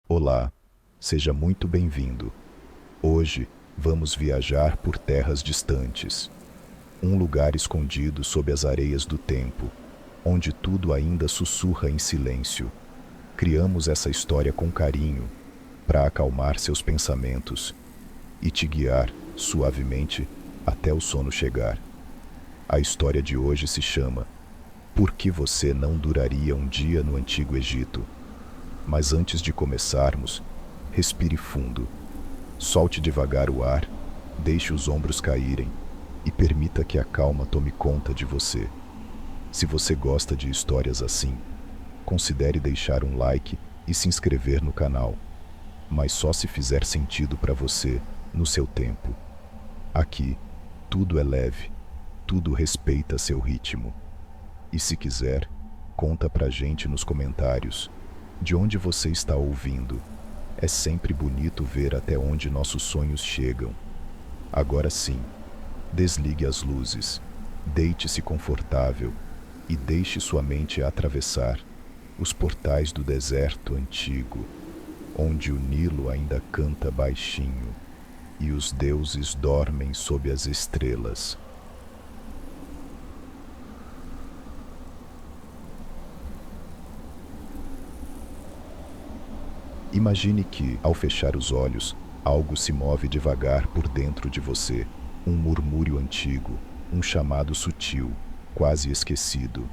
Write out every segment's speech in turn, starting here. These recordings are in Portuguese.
Olá, seja muito bem-vindo. Hoje vamos viajar por terras distantes, um lugar escondido sob as areias do tempo, onde tudo ainda sussurra em silêncio. Criamos essa história com carinho para acalmar seus pensamentos e te guiar suavemente até o sono chegar. A história de hoje se chama Por que você não duraria um dia no Antigo Egito? Mas antes de começarmos, respire fundo. Solte devagar o ar, deixe os ombros caírem e permita que a calma tome conta de você. Se você gosta de histórias assim, considere deixar um like e se inscrever no canal, mas só se fizer sentido para você, no seu tempo. Aqui, tudo é leve, tudo respeita seu ritmo. E se quiser, conta pra gente nos comentários de onde você está ouvindo. É sempre bonito ver até onde nossos sonhos chegam. Agora sim, desligue as luzes, deite-se confortável e deixe sua mente atravessar os portais do deserto antigo, onde o Nilo ainda canta baixinho e os deuses dormem sob as estrelas. Imagine que, ao fechar os olhos, algo se move devagar por dentro de você. Um murmúrio antigo, um chamado sutil, quase esquecido.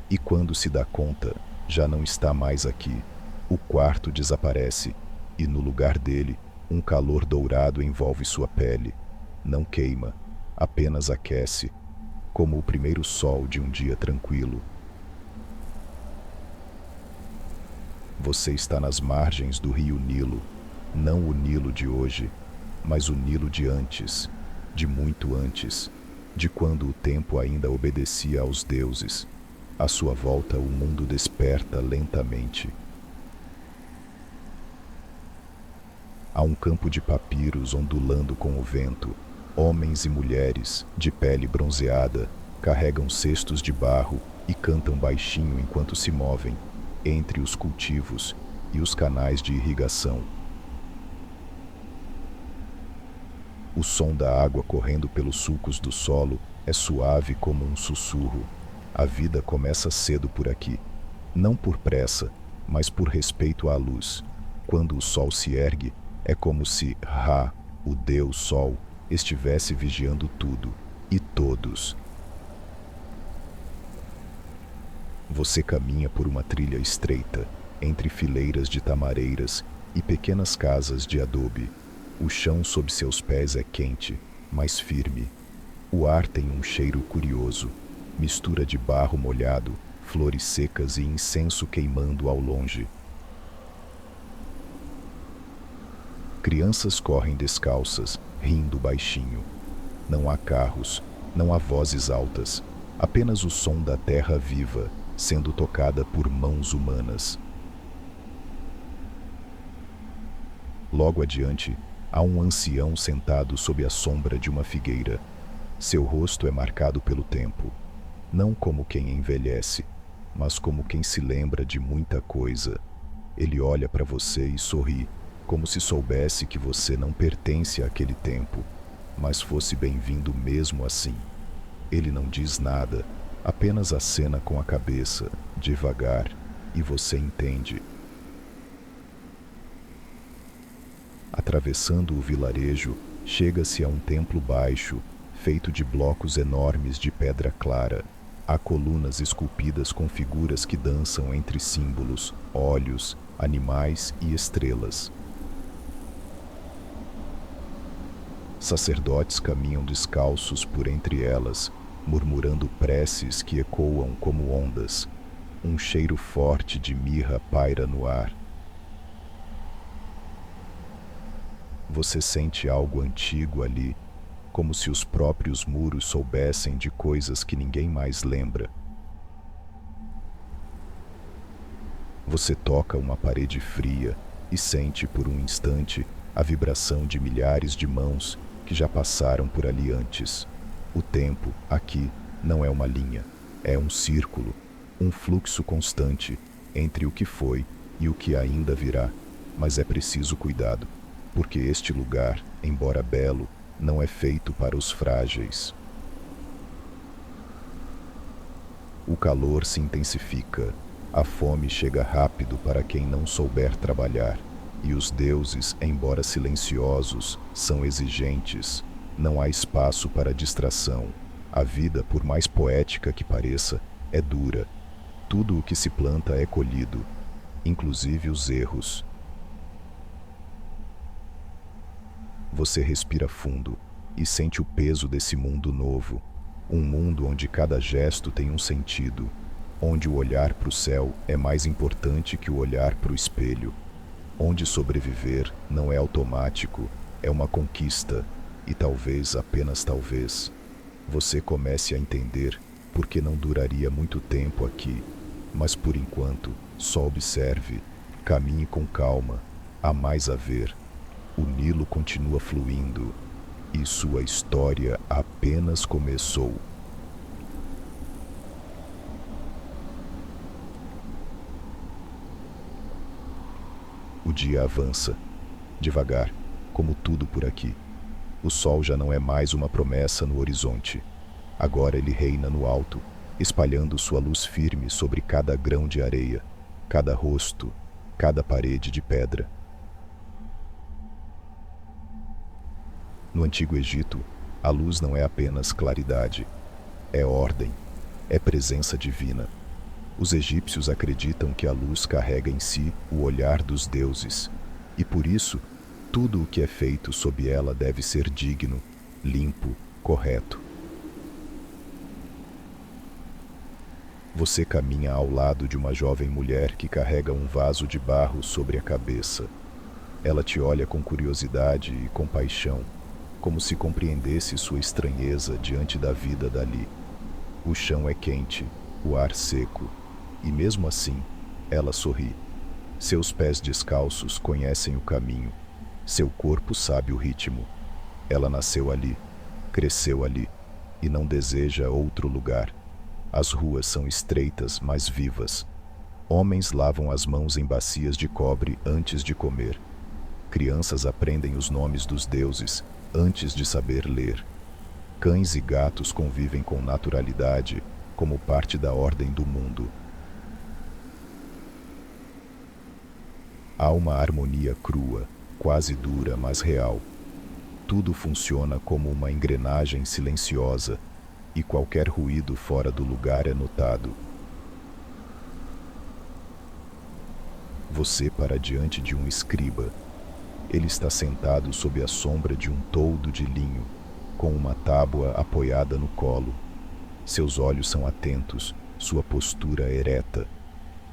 E quando se dá conta, já não está mais aqui. O quarto desaparece, e no lugar dele, um calor dourado envolve sua pele. Não queima, apenas aquece, como o primeiro sol de um dia tranquilo. Você está nas margens do rio Nilo, não o Nilo de hoje, mas o Nilo de antes, de muito antes, de quando o tempo ainda obedecia aos deuses. À sua volta o mundo desperta lentamente. Há um campo de papiros ondulando com o vento. Homens e mulheres, de pele bronzeada, carregam cestos de barro e cantam baixinho enquanto se movem entre os cultivos e os canais de irrigação. O som da água correndo pelos sulcos do solo é suave como um sussurro. A vida começa cedo por aqui, não por pressa, mas por respeito à luz. Quando o sol se ergue, é como se Ra, o Deus Sol, estivesse vigiando tudo e todos. Você caminha por uma trilha estreita, entre fileiras de tamareiras e pequenas casas de adobe. O chão sob seus pés é quente, mas firme. O ar tem um cheiro curioso, mistura de barro molhado, flores secas e incenso queimando ao longe. Crianças correm descalças, rindo baixinho. Não há carros, não há vozes altas, apenas o som da terra viva, sendo tocada por mãos humanas. Logo adiante, há um ancião sentado sob a sombra de uma figueira. Seu rosto é marcado pelo tempo, não como quem envelhece, mas como quem se lembra de muita coisa. Ele olha para você e sorri, como se soubesse que você não pertence àquele tempo, mas fosse bem-vindo mesmo assim. Ele não diz nada, apenas acena com a cabeça, devagar, e você entende. Atravessando o vilarejo, chega-se a um templo baixo, feito de blocos enormes de pedra clara. Há colunas esculpidas com figuras que dançam entre símbolos, olhos, animais e estrelas. Sacerdotes caminham descalços por entre elas, murmurando preces que ecoam como ondas. Um cheiro forte de mirra paira no ar. Você sente algo antigo ali, como se os próprios muros soubessem de coisas que ninguém mais lembra. Você toca uma parede fria e sente por um instante a vibração de milhares de mãos que já passaram por ali antes. O tempo, aqui, não é uma linha, é um círculo, um fluxo constante entre o que foi e o que ainda virá. mas é preciso cuidado, porque este lugar, embora belo, não é feito para os frágeis. O calor se intensifica, a fome chega rápido para quem não souber trabalhar, e os deuses, embora silenciosos, são exigentes. Não há espaço para distração. A vida, por mais poética que pareça, é dura. Tudo o que se planta é colhido, inclusive os erros. Você respira fundo e sente o peso desse mundo novo. Um mundo onde cada gesto tem um sentido, onde o olhar para o céu é mais importante que o olhar para o espelho, onde sobreviver não é automático, é uma conquista, e talvez, apenas talvez, você comece a entender por que não duraria muito tempo aqui, mas por enquanto, só observe, caminhe com calma, há mais a ver. O Nilo continua fluindo e sua história apenas começou. O dia avança, devagar, como tudo por aqui. O sol já não é mais uma promessa no horizonte. Agora ele reina no alto, espalhando sua luz firme sobre cada grão de areia, cada rosto, cada parede de pedra. No Antigo Egito, a luz não é apenas claridade, é ordem, é presença divina. Os egípcios acreditam que a luz carrega em si o olhar dos deuses, e por isso, tudo o que é feito sob ela deve ser digno, limpo, correto. Você caminha ao lado de uma jovem mulher que carrega um vaso de barro sobre a cabeça. Ela te olha com curiosidade e compaixão, como se compreendesse sua estranheza diante da vida dali. O chão é quente, o ar seco, e mesmo assim, ela sorri. Seus pés descalços conhecem o caminho, seu corpo sabe o ritmo. Ela nasceu ali, cresceu ali, e não deseja outro lugar. As ruas são estreitas, mas vivas. Homens lavam as mãos em bacias de cobre antes de comer. Crianças aprendem os nomes dos deuses antes de saber ler. Cães e gatos convivem com naturalidade, como parte da ordem do mundo. Há uma harmonia crua, quase dura, mas real. Tudo funciona como uma engrenagem silenciosa, e qualquer ruído fora do lugar é notado. Você para diante de um escriba. Ele está sentado sob a sombra de um toldo de linho, com uma tábua apoiada no colo. Seus olhos são atentos, sua postura ereta.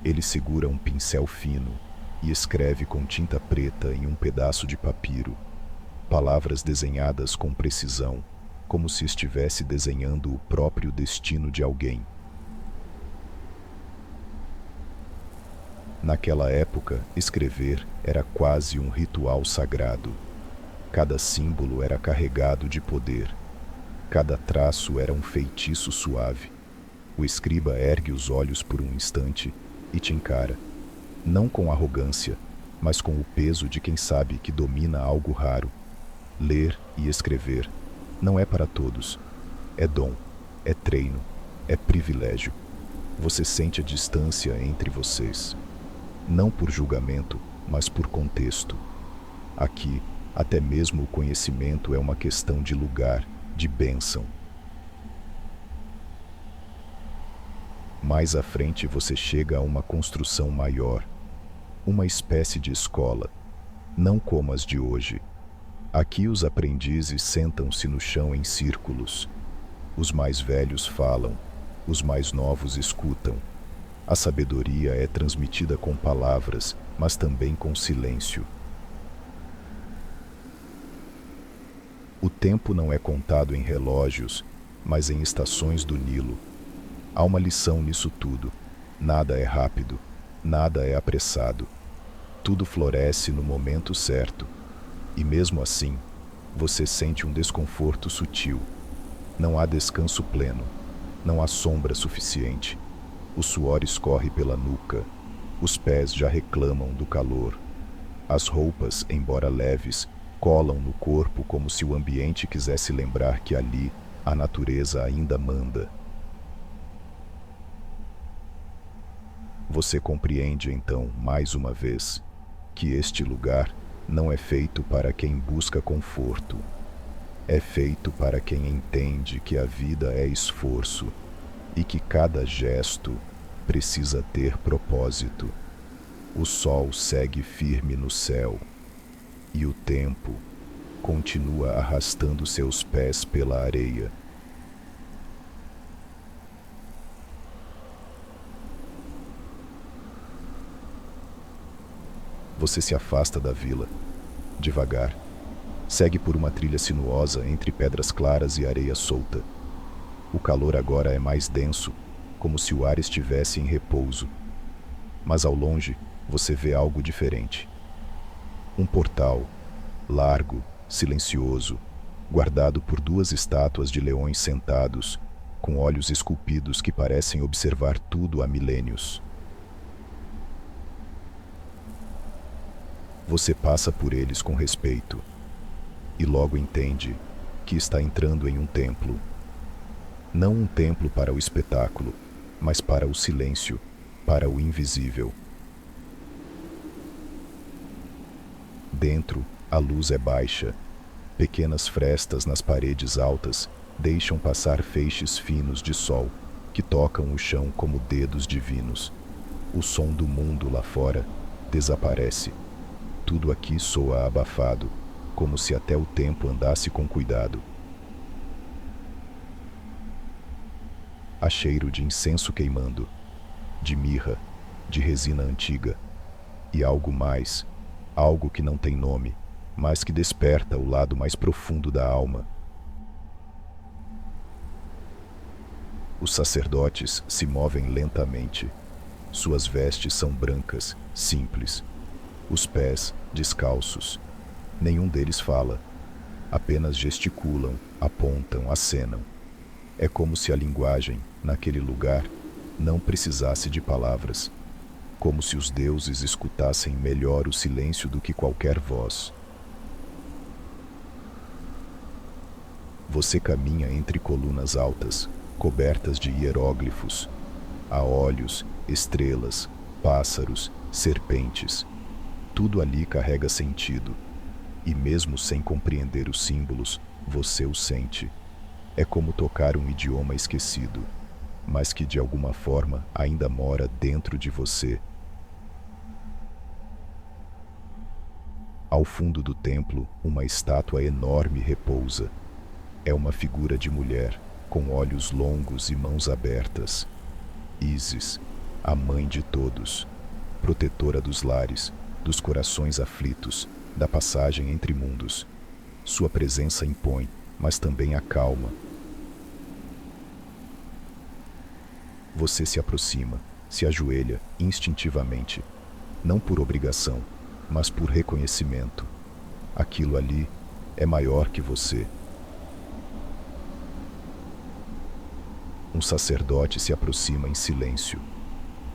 Ele segura um pincel fino e escreve com tinta preta em um pedaço de papiro. Palavras desenhadas com precisão, como se estivesse desenhando o próprio destino de alguém. Naquela época, escrever era quase um ritual sagrado. Cada símbolo era carregado de poder. Cada traço era um feitiço suave. O escriba ergue os olhos por um instante e te encara, não com arrogância, mas com o peso de quem sabe que domina algo raro. Ler e escrever não é para todos. É dom, é treino, é privilégio. Você sente a distância entre vocês. Não por julgamento, mas por contexto. Aqui, até mesmo o conhecimento é uma questão de lugar, de bênção. Mais à frente você chega a uma construção maior, uma espécie de escola, não como as de hoje. Aqui os aprendizes sentam-se no chão em círculos. Os mais velhos falam, os mais novos escutam. A sabedoria é transmitida com palavras, mas também com silêncio. O tempo não é contado em relógios, mas em estações do Nilo. Há uma lição nisso tudo. Nada é rápido, nada é apressado. Tudo floresce no momento certo. E mesmo assim, você sente um desconforto sutil. Não há descanso pleno, não há sombra suficiente. O suor escorre pela nuca, os pés já reclamam do calor. As roupas, embora leves, colam no corpo como se o ambiente quisesse lembrar que ali a natureza ainda manda. Você compreende então, mais uma vez, que este lugar não é feito para quem busca conforto. É feito para quem entende que a vida é esforço e que cada gesto precisa ter propósito. O sol segue firme no céu e o tempo continua arrastando seus pés pela areia. Você se afasta da vila, devagar. Segue por uma trilha sinuosa entre pedras claras e areia solta. O calor agora é mais denso, como se o ar estivesse em repouso. Mas ao longe, você vê algo diferente. Um portal, largo, silencioso, guardado por duas estátuas de leões sentados, com olhos esculpidos que parecem observar tudo há milênios. Você passa por eles com respeito e logo entende que está entrando em um templo. Não um templo para o espetáculo, mas para o silêncio, para o invisível. Dentro, a luz é baixa. Pequenas frestas nas paredes altas deixam passar feixes finos de sol que tocam o chão como dedos divinos. O som do mundo lá fora desaparece. Tudo aqui soa abafado, como se até o tempo andasse com cuidado. Há cheiro de incenso queimando, de mirra, de resina antiga, e algo mais, algo que não tem nome, mas que desperta o lado mais profundo da alma. Os sacerdotes se movem lentamente. Suas vestes são brancas, simples. Os pés, descalços. Nenhum deles fala. Apenas gesticulam, apontam, acenam. É como se a linguagem, naquele lugar, não precisasse de palavras. Como se os deuses escutassem melhor o silêncio do que qualquer voz. Você caminha entre colunas altas, cobertas de hieróglifos. Há olhos, estrelas, pássaros, serpentes. Tudo ali carrega sentido. E mesmo sem compreender os símbolos, você o sente. É como tocar um idioma esquecido, mas que de alguma forma ainda mora dentro de você. Ao fundo do templo, uma estátua enorme repousa. É uma figura de mulher, com olhos longos e mãos abertas. Ísis, a mãe de todos, protetora dos lares, dos corações aflitos, da passagem entre mundos. Sua presença impõe, mas também acalma. Você se aproxima, se ajoelha instintivamente, não por obrigação, mas por reconhecimento. Aquilo ali é maior que você. Um sacerdote se aproxima em silêncio.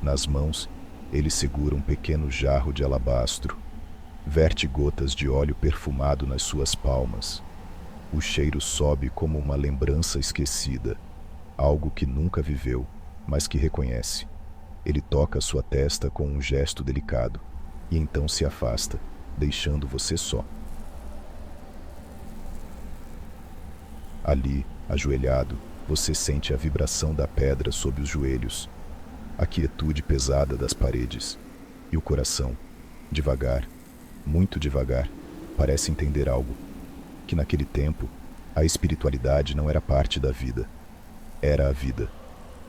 Nas mãos, ele segura um pequeno jarro de alabastro. Verte gotas de óleo perfumado nas suas palmas. O cheiro sobe como uma lembrança esquecida, algo que nunca viveu, mas que reconhece. Ele toca sua testa com um gesto delicado, e então se afasta, deixando você só. Ali, ajoelhado, você sente a vibração da pedra sob os joelhos, a quietude pesada das paredes, e o coração, devagar, muito devagar, parece entender algo, que naquele tempo, a espiritualidade não era parte da vida, era a vida.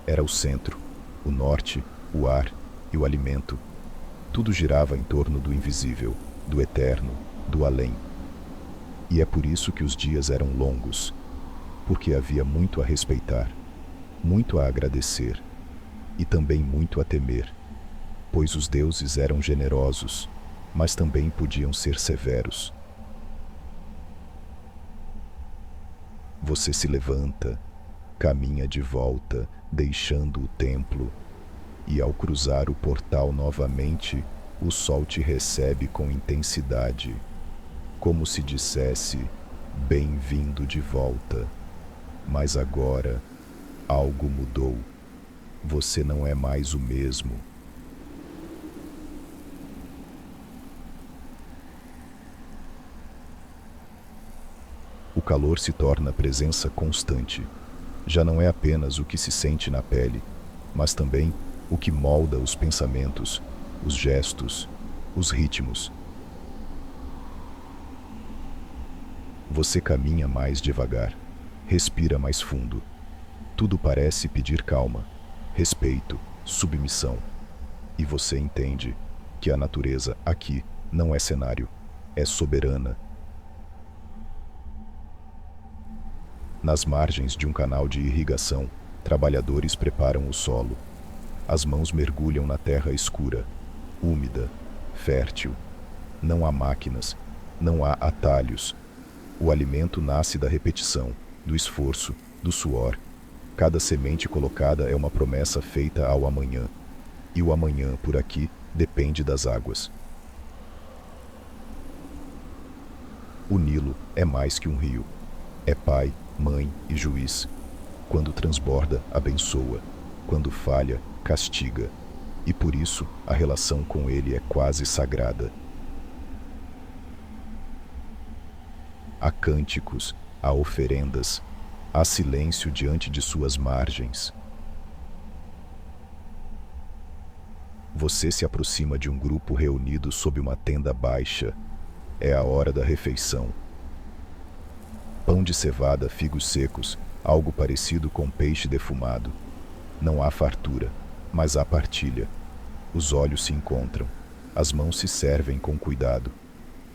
Era o centro, o norte, o ar e o alimento. Tudo girava em torno do invisível, do eterno, do além. E é por isso que os dias eram longos, porque havia muito a respeitar, muito a agradecer e também muito a temer, pois os deuses eram generosos, mas também podiam ser severos. Você se levanta, caminha de volta, deixando o templo, e ao cruzar o portal novamente, O sol te recebe com intensidade, como se dissesse: bem-vindo de volta. Mas agora, algo mudou. Você não é mais o mesmo. O calor se torna presença constante. Já não é apenas o que se sente na pele, mas também o que molda os pensamentos, os gestos, os ritmos. Você caminha mais devagar, respira mais fundo. Tudo parece pedir calma, respeito, submissão. E você entende que a natureza aqui não é cenário, é soberana. Nas margens de um canal de irrigação, trabalhadores preparam o solo. As mãos mergulham na terra escura, úmida, fértil. Não há máquinas, não há atalhos. O alimento nasce da repetição, do esforço, do suor. Cada semente colocada é uma promessa feita ao amanhã. E o amanhã, por aqui, depende das águas. O Nilo é mais que um rio. É pai, mãe e juiz. Quando transborda, abençoa. Quando falha, castiga. E por isso, a relação com ele é quase sagrada. Há cânticos, há oferendas, há silêncio diante de suas margens. Você se aproxima de um grupo reunido sob uma tenda baixa. É a hora da refeição. Pão de cevada, figos secos, algo parecido com peixe defumado. Não há fartura, mas há partilha. Os olhos se encontram, as mãos se servem com cuidado.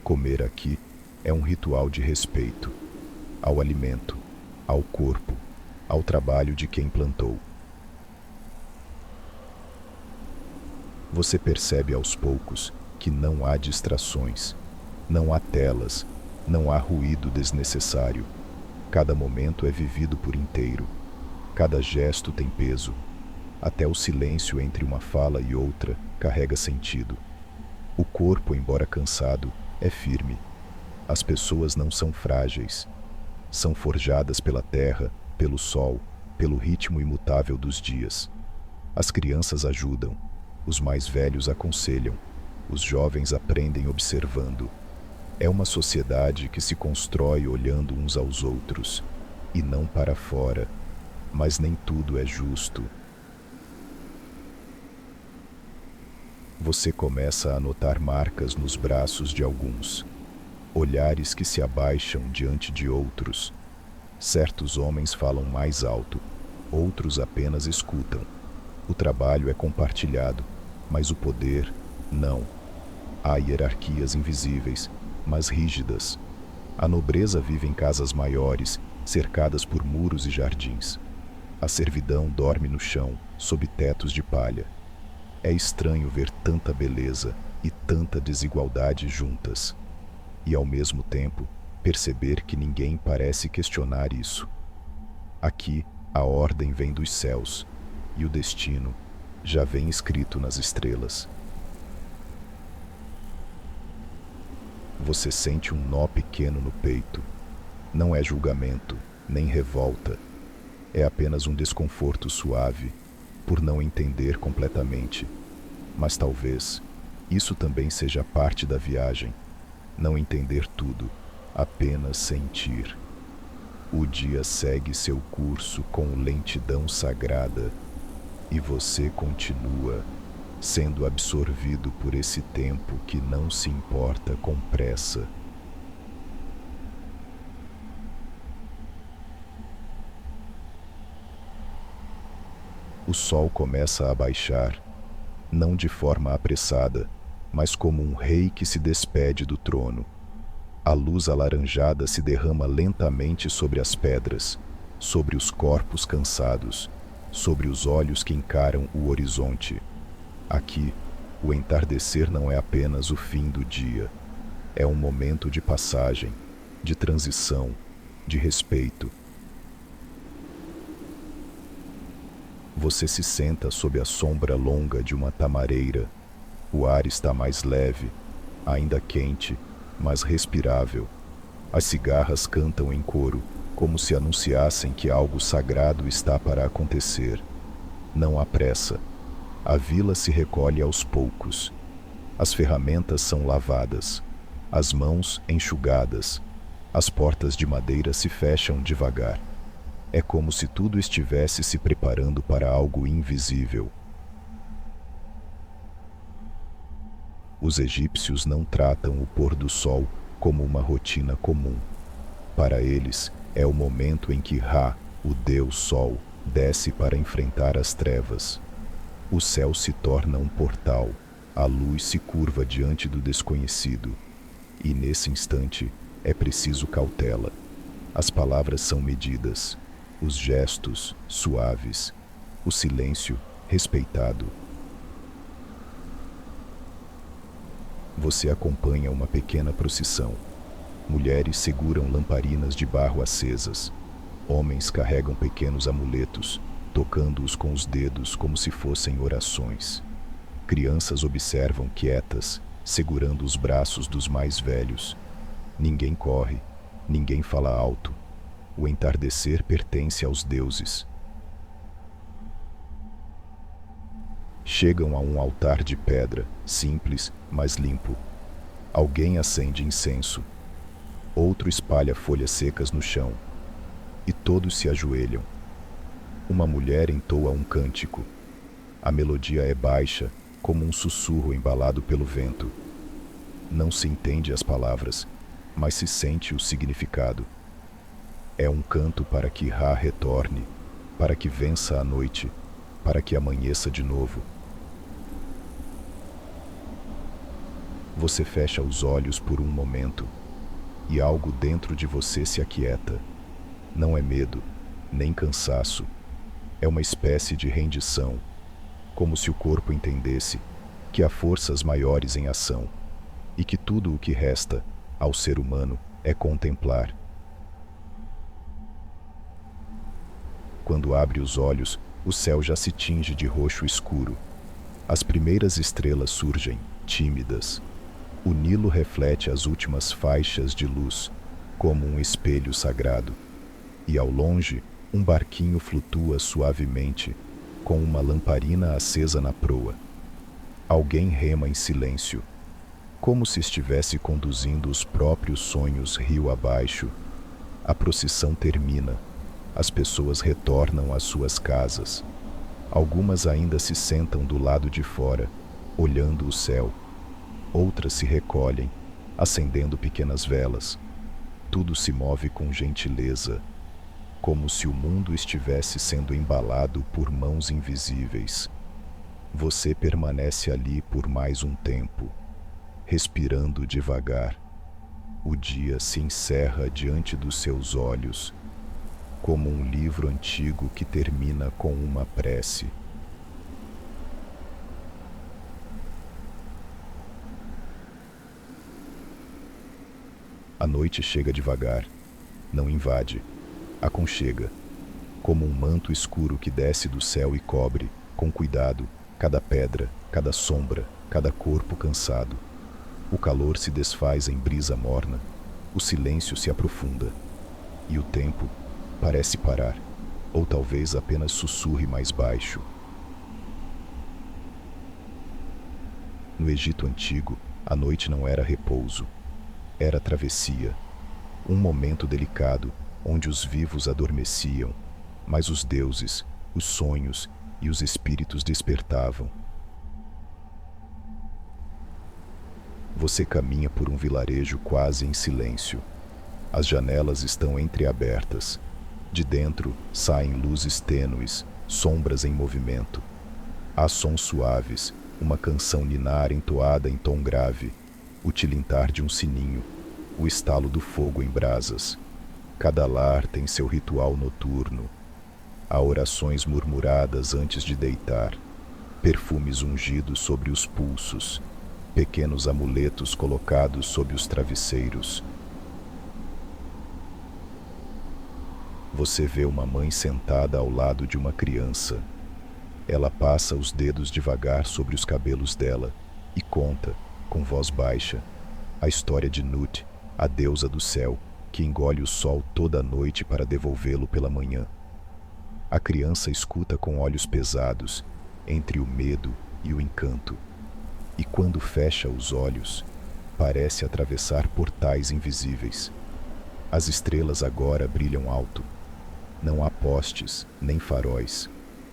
Comer aqui é um ritual de respeito ao alimento, ao corpo, ao trabalho de quem plantou. Você percebe aos poucos que não há distrações, não há telas, não há ruído desnecessário. Cada momento é vivido por inteiro. Cada gesto tem peso. Até o silêncio entre uma fala e outra carrega sentido. O corpo, embora cansado, é firme. As pessoas não são frágeis. São forjadas pela terra, pelo sol, pelo ritmo imutável dos dias. As crianças ajudam. Os mais velhos aconselham. Os jovens aprendem observando. É uma sociedade que se constrói olhando uns aos outros, e não para fora, mas nem tudo é justo. Você começa a notar marcas nos braços de alguns, olhares que se abaixam diante de outros. Certos homens falam mais alto, outros apenas escutam. O trabalho é compartilhado, mas o poder, não. Há hierarquias invisíveis, mas rígidas. A nobreza vive em casas maiores, cercadas por muros e jardins. A servidão dorme no chão, sob tetos de palha. É estranho ver tanta beleza e tanta desigualdade juntas. E, ao mesmo tempo, perceber que ninguém parece questionar isso. Aqui, a ordem vem dos céus, e o destino já vem escrito nas estrelas. Você sente um nó pequeno no peito. Não é julgamento, nem revolta. É apenas um desconforto suave, por não entender completamente. Mas talvez isso também seja parte da viagem. Não entender tudo, apenas sentir. O dia segue seu curso com lentidão sagrada, e você continua, sendo absorvido por esse tempo que não se importa com pressa. O sol começa a baixar, não de forma apressada, mas como um rei que se despede do trono. A luz alaranjada se derrama lentamente sobre as pedras, sobre os corpos cansados, sobre os olhos que encaram o horizonte. Aqui, o entardecer não é apenas o fim do dia. É um momento de passagem, de transição, de respeito. Você se senta sob a sombra longa de uma tamareira. O ar está mais leve, ainda quente, mas respirável. As cigarras cantam em coro, como se anunciassem que algo sagrado está para acontecer. Não há pressa. A vila se recolhe aos poucos. As ferramentas são lavadas, as mãos enxugadas, as portas de madeira se fecham devagar. É como se tudo estivesse se preparando para algo invisível. Os egípcios não tratam o pôr do sol como uma rotina comum. Para eles, é o momento em que Ra, o deus Sol, desce para enfrentar as trevas. O céu se torna um portal, a luz se curva diante do desconhecido. E nesse instante, é preciso cautela. As palavras são medidas, os gestos suaves, o silêncio respeitado. Você acompanha uma pequena procissão. Mulheres seguram lamparinas de barro acesas. Homens carregam pequenos amuletos, tocando-os com os dedos como se fossem orações. Crianças observam quietas, segurando os braços dos mais velhos. Ninguém corre, ninguém fala alto. O entardecer pertence aos deuses. Chegam a um altar de pedra, simples, mas limpo. Alguém acende incenso. Outro espalha folhas secas no chão. E todos se ajoelham. Uma mulher entoa um cântico. A melodia é baixa, como um sussurro embalado pelo vento. Não se entende as palavras, mas se sente o significado. É um canto para que Ra retorne, para que vença a noite, para que amanheça de novo. Você fecha os olhos por um momento, e algo dentro de você se aquieta. Não é medo, nem cansaço. É uma espécie de rendição, como se o corpo entendesse que há forças maiores em ação, e que tudo o que resta ao ser humano é contemplar. Quando abre os olhos, o céu já se tinge de roxo escuro. As primeiras estrelas surgem, tímidas. O Nilo reflete as últimas faixas de luz, como um espelho sagrado. E ao longe, um barquinho flutua suavemente, com uma lamparina acesa na proa. Alguém rema em silêncio, como se estivesse conduzindo os próprios sonhos rio abaixo. A procissão termina. As pessoas retornam às suas casas. Algumas ainda se sentam do lado de fora, olhando o céu. Outras se recolhem, acendendo pequenas velas. Tudo se move com gentileza, como se o mundo estivesse sendo embalado por mãos invisíveis. Você permanece ali por mais um tempo, respirando devagar. O dia se encerra diante dos seus olhos, como um livro antigo que termina com uma prece. A noite chega devagar, não invade, aconchega, como um manto escuro que desce do céu e cobre, com cuidado, cada pedra, cada sombra, cada corpo cansado. O calor se desfaz em brisa morna, o silêncio se aprofunda, e o tempo parece parar, ou talvez apenas sussurre mais baixo. No Egito Antigo, a noite não era repouso, era travessia, um momento delicado onde os vivos adormeciam, mas os deuses, os sonhos e os espíritos despertavam. Você caminha por um vilarejo quase em silêncio. As janelas estão entreabertas. De dentro saem luzes tênues, sombras em movimento. Há sons suaves, uma canção ninar entoada em tom grave, o tilintar de um sininho, o estalo do fogo em brasas. Cada lar tem seu ritual noturno. Há orações murmuradas antes de deitar, perfumes ungidos sobre os pulsos, pequenos amuletos colocados sob os travesseiros. Você vê uma mãe sentada ao lado de uma criança. Ela passa os dedos devagar sobre os cabelos dela e conta, com voz baixa, a história de Nut, a deusa do céu, que engole o sol toda a noite para devolvê-lo pela manhã. A criança escuta com olhos pesados, entre o medo e o encanto, e quando fecha os olhos, parece atravessar portais invisíveis. As estrelas agora brilham alto. Não há postes, nem faróis,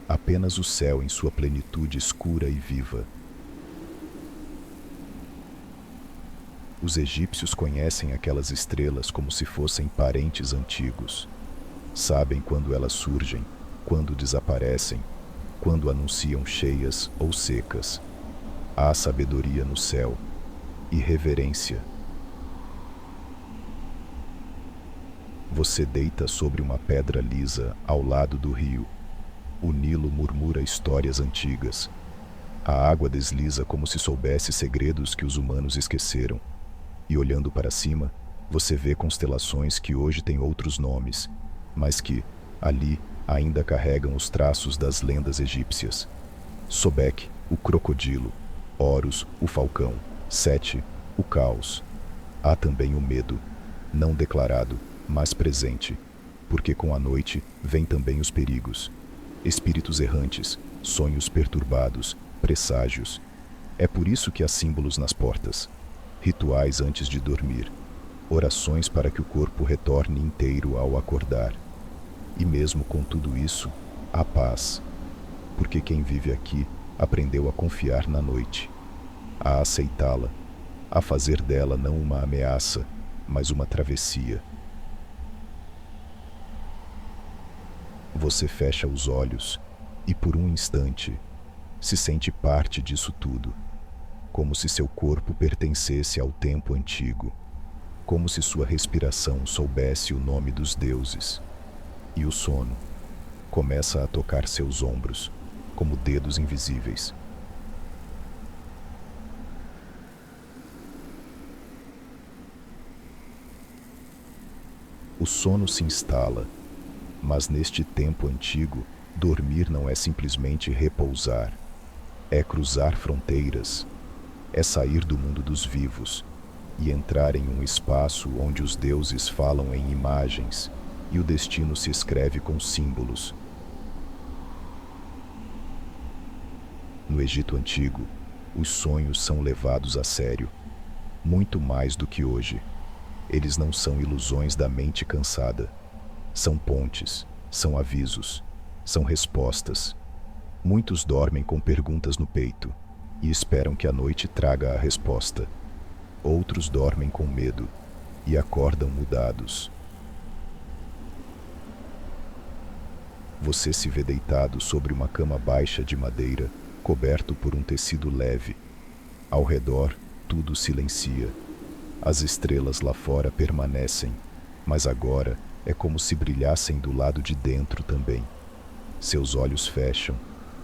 apenas o céu em sua plenitude escura e viva. Os egípcios conhecem aquelas estrelas como se fossem parentes antigos. Sabem quando elas surgem, quando desaparecem, quando anunciam cheias ou secas. Há sabedoria no céu e reverência. Você deita sobre uma pedra lisa ao lado do rio. O Nilo murmura histórias antigas. A água desliza como se soubesse segredos que os humanos esqueceram. E olhando para cima, você vê constelações que hoje têm outros nomes, mas que, ali, ainda carregam os traços das lendas egípcias. Sobek, o crocodilo. Horus, o falcão. Sete, o caos. Há também o medo, não declarado, mas presente, porque com a noite vêm também os perigos. Espíritos errantes, sonhos perturbados, presságios. É por isso que há símbolos nas portas. Rituais antes de dormir, orações para que o corpo retorne inteiro ao acordar. E mesmo com tudo isso, há paz, porque quem vive aqui aprendeu a confiar na noite, a aceitá-la, a fazer dela não uma ameaça, mas uma travessia. Você fecha os olhos e, por um instante, se sente parte disso tudo. Como se seu corpo pertencesse ao tempo antigo, como se sua respiração soubesse o nome dos deuses. E o sono começa a tocar seus ombros, como dedos invisíveis. O sono se instala, mas neste tempo antigo, dormir não é simplesmente repousar, é cruzar fronteiras. É sair do mundo dos vivos e entrar em um espaço onde os deuses falam em imagens e o destino se escreve com símbolos. No Egito Antigo, os sonhos são levados a sério, muito mais do que hoje. Eles não são ilusões da mente cansada. São pontes, são avisos, são respostas. Muitos dormem com perguntas no peito e esperam que a noite traga a resposta. Outros dormem com medo e acordam mudados. Você se vê deitado sobre uma cama baixa de madeira, coberto por um tecido leve. Ao redor, tudo silencia. As estrelas lá fora permanecem, mas agora é como se brilhassem do lado de dentro também. Seus olhos fecham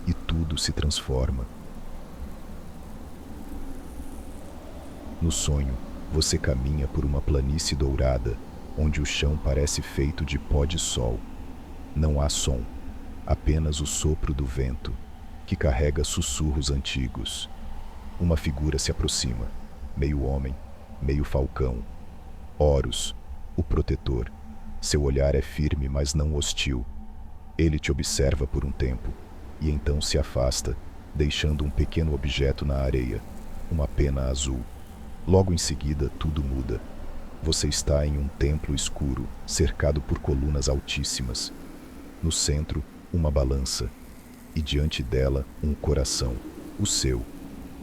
e tudo se transforma. No sonho, você caminha por uma planície dourada, onde o chão parece feito de pó de sol. Não há som, apenas o sopro do vento, que carrega sussurros antigos. Uma figura se aproxima, meio homem, meio falcão. Horus, o protetor. Seu olhar é firme, mas não hostil. Ele te observa por um tempo, e então se afasta, deixando um pequeno objeto na areia, uma pena azul. Logo em seguida, tudo muda. Você está em um templo escuro, cercado por colunas altíssimas. No centro, uma balança, e diante dela, um coração, o seu.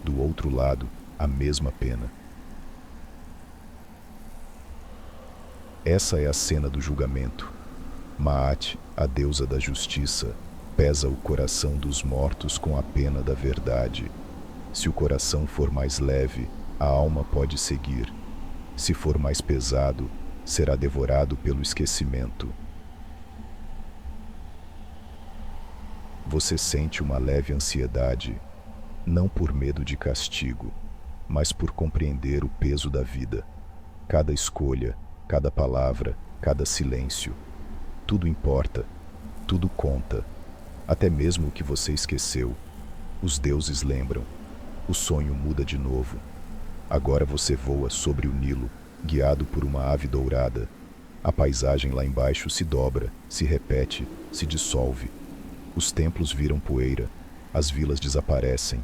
Do outro lado, a mesma pena. Essa é a cena do julgamento. Maat, a deusa da justiça, pesa o coração dos mortos com a pena da verdade. Se o coração for mais leve, a alma pode seguir. Se for mais pesado, será devorado pelo esquecimento. Você sente uma leve ansiedade, não por medo de castigo, mas por compreender o peso da vida. Cada escolha, cada palavra, cada silêncio. Tudo importa, tudo conta. Até mesmo o que você esqueceu, os deuses lembram. O sonho muda de novo. Agora você voa sobre o Nilo, guiado por uma ave dourada. A paisagem lá embaixo se dobra, se repete, se dissolve. Os templos viram poeira, as vilas desaparecem,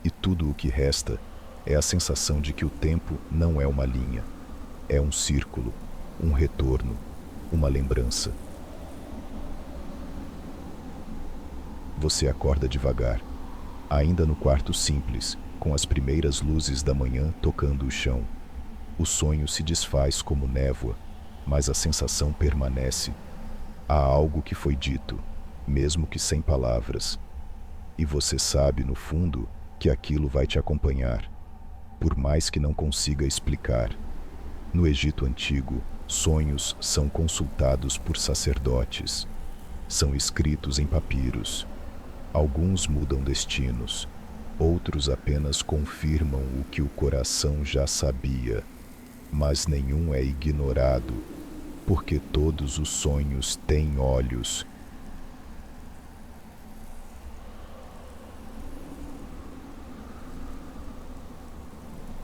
e tudo o que resta é a sensação de que o tempo não é uma linha, é um círculo, um retorno, uma lembrança. Você acorda devagar, ainda no quarto simples, com as primeiras luzes da manhã tocando o chão. O sonho se desfaz como névoa, mas a sensação permanece. Há algo que foi dito, mesmo que sem palavras. E você sabe, no fundo, que aquilo vai te acompanhar, por mais que não consiga explicar. No Egito Antigo, sonhos são consultados por sacerdotes. São escritos em papiros. Alguns mudam destinos, outros apenas confirmam o que o coração já sabia. Mas nenhum é ignorado, porque todos os sonhos têm olhos.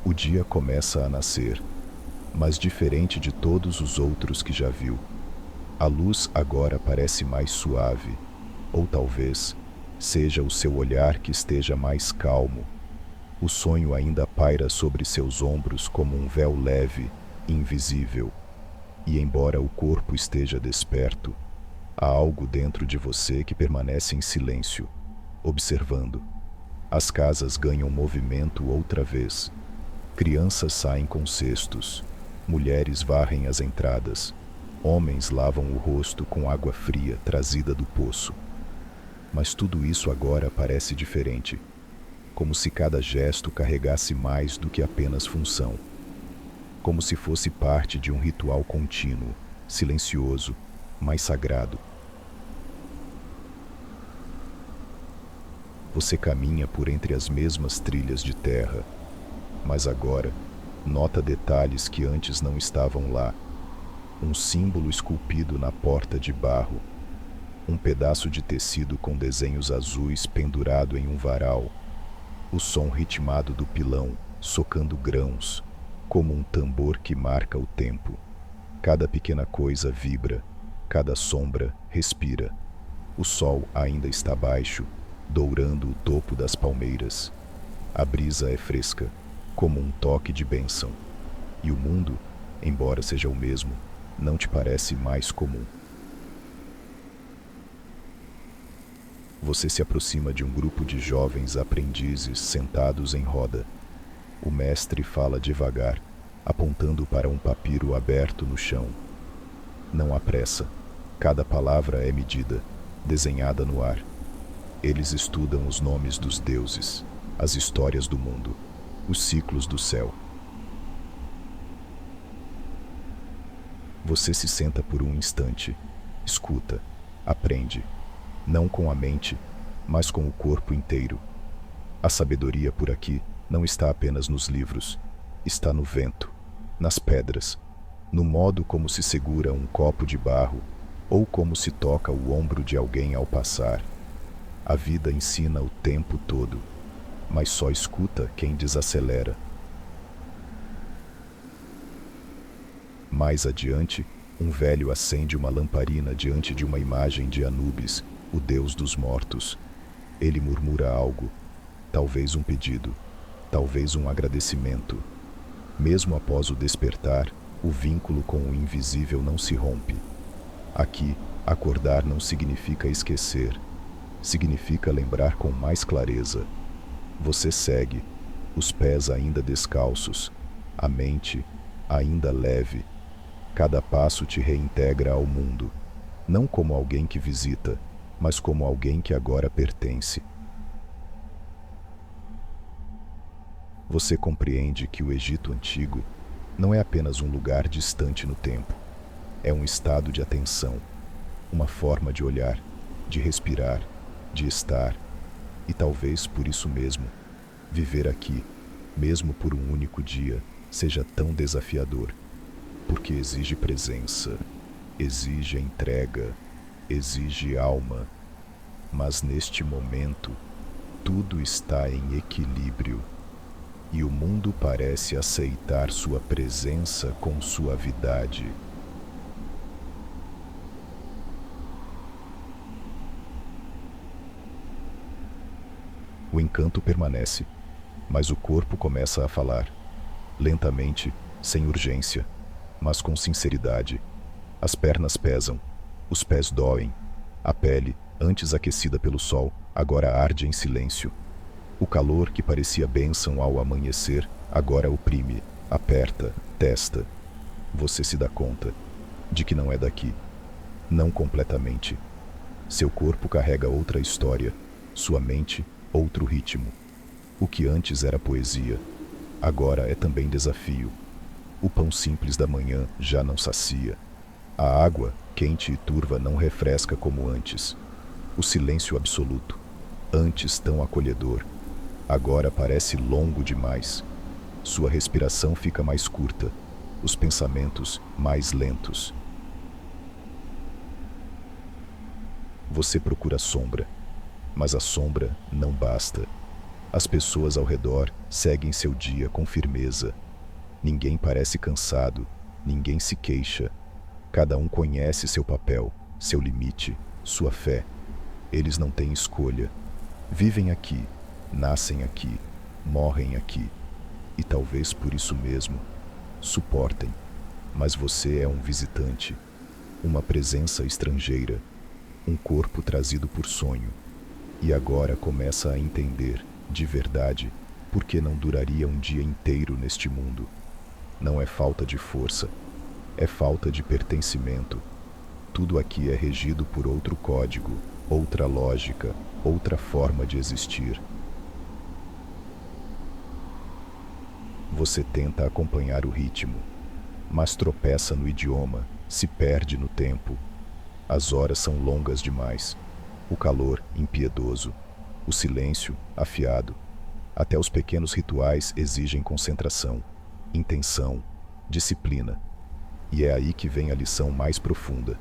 O dia começa a nascer, mas diferente de todos os outros que já viu. A luz agora parece mais suave, ou talvez seja o seu olhar que esteja mais calmo. O sonho ainda paira sobre seus ombros como um véu leve, invisível. E embora o corpo esteja desperto, há algo dentro de você que permanece em silêncio, observando. As casas ganham movimento outra vez. Crianças saem com cestos, mulheres varrem as entradas, homens lavam o rosto com água fria trazida do poço. Mas tudo isso agora parece diferente, como se cada gesto carregasse mais do que apenas função. Como se fosse parte de um ritual contínuo, silencioso, mas sagrado. Você caminha por entre as mesmas trilhas de terra, mas agora nota detalhes que antes não estavam lá. Um símbolo esculpido na porta de barro, um pedaço de tecido com desenhos azuis pendurado em um varal, o som ritmado do pilão socando grãos, como um tambor que marca o tempo. Cada pequena coisa vibra, cada sombra respira. O sol ainda está baixo, dourando o topo das palmeiras. A brisa é fresca, como um toque de bênção. E o mundo, embora seja o mesmo, não te parece mais comum. Você se aproxima de um grupo de jovens aprendizes sentados em roda. O mestre fala devagar, apontando para um papiro aberto no chão. Não há pressa. Cada palavra é medida, desenhada no ar. Eles estudam os nomes dos deuses, as histórias do mundo, os ciclos do céu. Você se senta por um instante, escuta, aprende, não com a mente, mas com o corpo inteiro. A sabedoria por aqui não está apenas nos livros, está no vento, nas pedras, no modo como se segura um copo de barro ou como se toca o ombro de alguém ao passar. A vida ensina o tempo todo, mas só escuta quem desacelera. Mais adiante, um velho acende uma lamparina diante de uma imagem de Anubis, o deus dos mortos. Ele murmura algo, talvez um pedido, talvez um agradecimento. Mesmo após o despertar, o vínculo com o invisível não se rompe. Aqui, acordar não significa esquecer, significa lembrar com mais clareza. Você segue, os pés ainda descalços, a mente ainda leve. Cada passo te reintegra ao mundo, não como alguém que visita, mas como alguém que agora pertence. Você compreende que o Egito Antigo não é apenas um lugar distante no tempo. É um estado de atenção, uma forma de olhar, de respirar, de estar. E talvez por isso mesmo, viver aqui, mesmo por um único dia, seja tão desafiador. Porque exige presença, exige entrega, exige alma. Mas neste momento, Tudo está em equilíbrio e o mundo parece aceitar sua presença com suavidade. O encanto permanece, mas o corpo começa a falar, lentamente, sem urgência, mas com sinceridade. As pernas pesam, os pés doem, a pele, antes aquecida pelo sol, agora arde em silêncio. O calor que parecia bênção ao amanhecer, agora oprime, aperta, testa. Você se dá conta de que não é daqui, não completamente. Seu corpo carrega outra história, sua mente, outro ritmo. O que antes era poesia, agora é também desafio. O pão simples da manhã já não sacia. A água, quente e turva, não refresca como antes. O silêncio absoluto, antes tão acolhedor, agora parece longo demais. Sua respiração fica mais curta, os pensamentos mais lentos. Você procura sombra, mas a sombra não basta. As pessoas ao redor seguem seu dia com firmeza. Ninguém parece cansado, ninguém se queixa. Cada um conhece seu papel, seu limite, sua fé. Eles não têm escolha. Vivem aqui, nascem aqui, morrem aqui. E talvez por isso mesmo, suportem. Mas você é um visitante, uma presença estrangeira, um corpo trazido por sonho. E agora começa a entender, de verdade, por que não duraria um dia inteiro neste mundo. Não é falta de força, é falta de pertencimento. Tudo aqui é regido por outro código, outra lógica, outra forma de existir. Você tenta acompanhar o ritmo, mas tropeça no idioma, se perde no tempo. As horas são longas demais, o calor impiedoso, o silêncio afiado. Até os pequenos rituais exigem concentração, intenção, disciplina. E é aí que vem a lição mais profunda.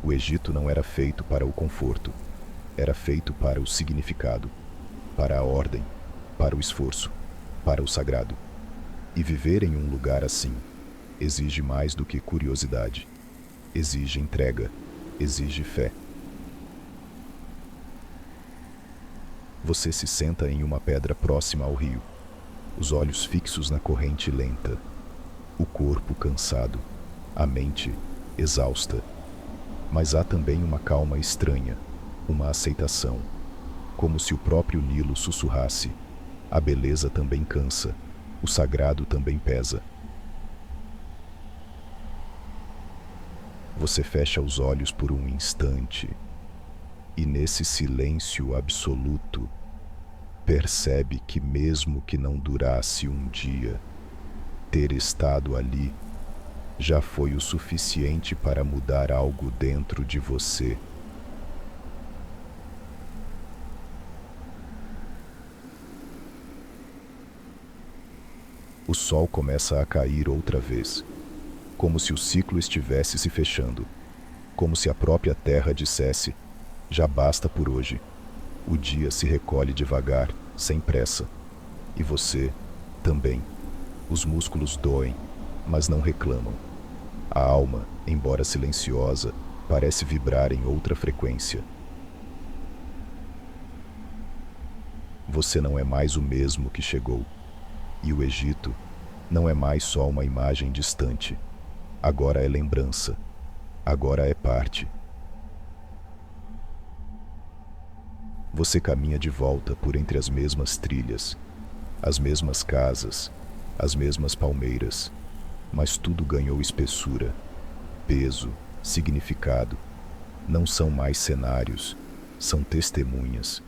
O Egito não era feito para o conforto, era feito para o significado, para a ordem, para o esforço, para o sagrado. E viver em um lugar assim exige mais do que curiosidade, exige entrega, exige fé. Você se senta em uma pedra próxima ao rio, os olhos fixos na corrente lenta, o corpo cansado, a mente exausta. Mas há também uma calma estranha, uma aceitação, como se o próprio Nilo sussurrasse: a beleza também cansa, o sagrado também pesa. Você fecha os olhos por um instante, e nesse silêncio absoluto, percebe que mesmo que não durasse um dia, ter estado ali já foi o suficiente para mudar algo dentro de você. O sol começa a cair outra vez, como se o ciclo estivesse se fechando, como se a própria terra dissesse: já basta por hoje. O dia se recolhe devagar, sem pressa. E você, também. Os músculos doem, mas não reclamam. A alma, embora silenciosa, parece vibrar em outra frequência. Você não é mais o mesmo que chegou. E o Egito não é mais só uma imagem distante. Agora é lembrança. Agora é parte. Você caminha de volta por entre as mesmas trilhas, as mesmas casas, as mesmas palmeiras, mas tudo ganhou espessura, peso, significado. Não são mais cenários, são testemunhas.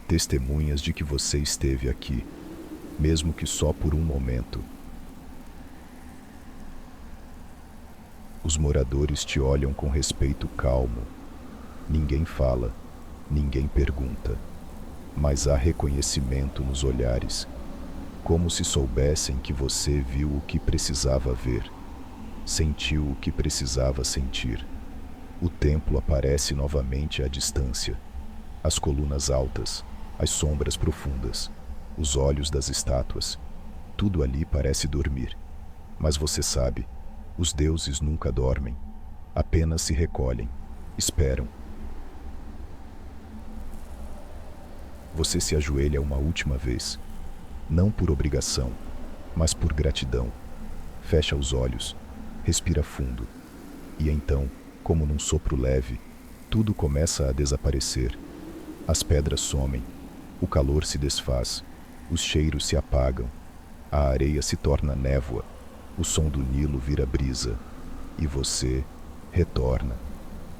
Testemunhas de que você esteve aqui, mesmo que só por um momento. Os moradores te olham com respeito calmo. Ninguém fala, ninguém pergunta, mas há reconhecimento nos olhares, como se soubessem que você viu o que precisava ver, sentiu o que precisava sentir. O templo aparece novamente à distância, as colunas altas, as sombras profundas, os olhos das estátuas. Tudo ali parece dormir. Mas você sabe, os deuses nunca dormem, apenas se recolhem, esperam. Você se ajoelha uma última vez, não por obrigação, mas por gratidão. Fecha os olhos, respira fundo, e então, como num sopro leve, tudo começa a desaparecer. As pedras somem, o calor se desfaz, os cheiros se apagam, a areia se torna névoa, o som do Nilo vira brisa, e você retorna.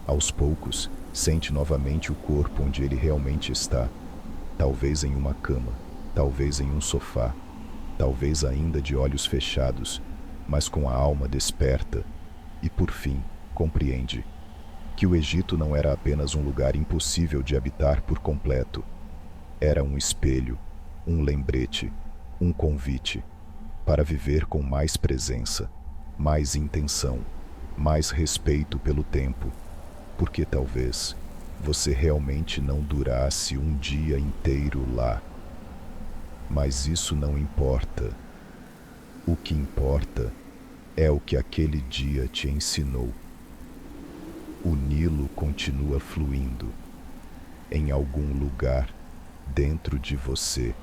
Aos poucos, sente novamente o corpo onde ele realmente está, talvez em uma cama, talvez em um sofá, talvez ainda de olhos fechados, mas com a alma desperta, e por fim, compreende que o Egito não era apenas um lugar impossível de habitar por completo. Era um espelho, um lembrete, um convite para viver com mais presença, mais intenção, mais respeito pelo tempo, porque talvez você realmente não durasse um dia inteiro lá. Mas isso não importa. O que importa é o que aquele dia te ensinou. O Nilo continua fluindo em algum lugar dentro de você.